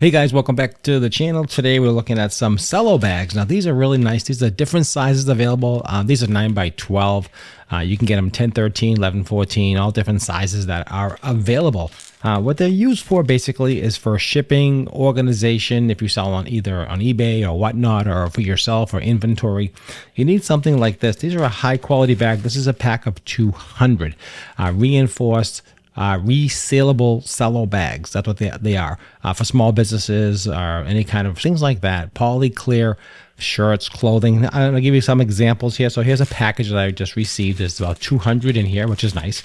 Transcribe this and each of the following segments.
Hey guys, welcome back to the channel. Today we're looking at some Cello bags. Now these are really nice. These are different sizes available. These are 9 by 12. You can get them 10, 13, 11, 14, all different sizes that are available. What they're used for basically is for shipping, organization, if you sell on either on eBay or whatnot, or for yourself or inventory. You need something like this. These are a high quality bag. This is a pack of 200 reinforced resealable cello bags. That's what they are for small businesses or any kind of things like that. Poly clear shirts, clothing. I'm going to give you some examples here. So here's a package that I just received. There's about 200 in here, which is nice.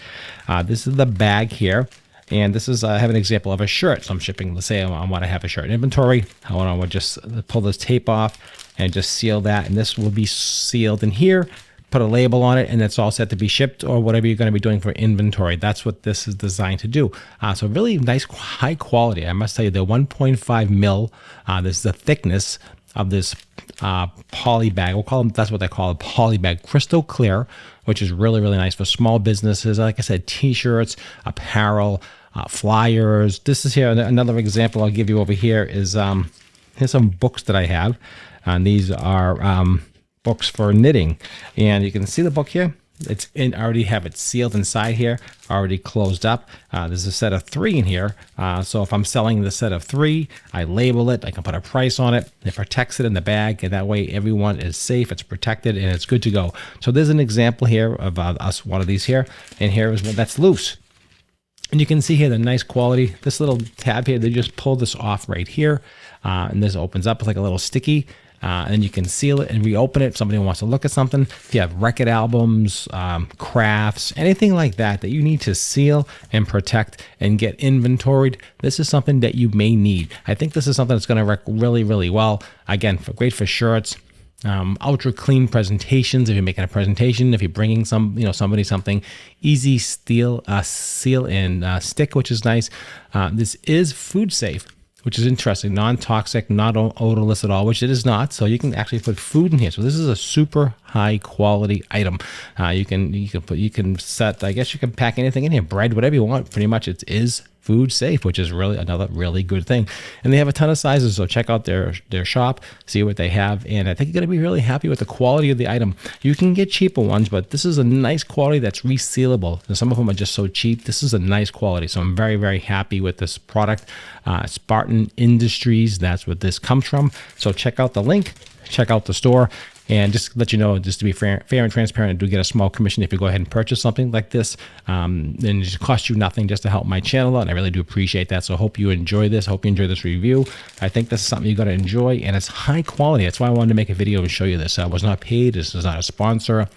This is the bag here. And this is, I have an example of a shirt. So I'm shipping, let's say I want to have a shirt in inventory. I want to just pull this tape off and just seal that. And this will be sealed in here. Put a label on it, and it's all set to be shipped or whatever you're going to be doing for inventory. That's what this is designed to do. So really nice, high quality. I must tell you, they're 1.5 mil. This is the thickness of this poly bag. We'll call them, that's what they call a poly bag, crystal clear, which is really, really nice for small businesses. Like I said, t-shirts, apparel, flyers. This is here another example I'll give you over here is here's some books that I have, and these are books for knitting, and you can see the book here. It's in, I already have it sealed inside here, already closed up. There's a set of 3 in here, so if I'm selling the set of 3, I label it, I can put a price on it, it protects it in the bag, and that way everyone is safe, it's protected, and it's good to go. So there's an example here of us, one of these here, and here is one that's loose. And you can see here the nice quality. This little tab here, they just pull this off right here, and this opens up like a little sticky. And you can seal it and reopen it if somebody wants to look at something. If you have record albums, crafts, anything like that that you need to seal and protect and get inventoried, this is something that you may need. I think this is something that's going to work really, really well. Again, great for shirts. Ultra clean presentations. If you're making a presentation, if you're bringing somebody something, easy seal and stick, which is nice. This is food safe, which is interesting, non-toxic, not odorless at all, which it is not. So you can actually put food in here. So this is a super high quality item. You can set, I guess you can pack anything in here, bread, whatever you want. Pretty much it is food safe, which is really another really good thing. And they have a ton of sizes, so check out their shop, see what they have, and I think you're going to be really happy with the quality of the item. You can get cheaper ones, but this is a nice quality that's resealable. And some of them are just so cheap. This is a nice quality, so I'm very, very happy with this product. Spartan Industries, that's what this comes from. So check out the link, check out the store. And just to let you know, just to be fair and transparent, I do get a small commission if you go ahead and purchase something like this. And it just costs you nothing just to help my channel out, and I really do appreciate that. So I hope you enjoy this. I hope you enjoy this review. I think this is something you're going to enjoy, and it's high quality. That's why I wanted to make a video and show you this. I was not paid. This is not a sponsor.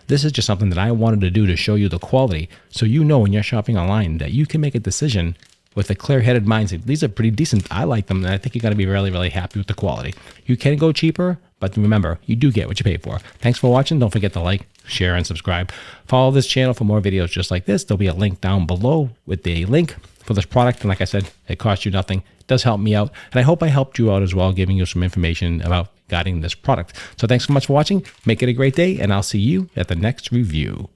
This is just something that I wanted to do to show you the quality, so you know when you're shopping online that you can make a decision with a clear-headed mindset. These are pretty decent. I like them, and I think you're going to be really, really happy with the quality. You can go cheaper, but remember, you do get what you pay for. Thanks for watching. Don't forget to like, share, and subscribe. Follow this channel for more videos just like this. There'll be a link down below with the link for this product. And like I said, it costs you nothing. It does help me out. And I hope I helped you out as well, giving you some information about getting this product. So thanks so much for watching. Make it a great day, and I'll see you at the next review.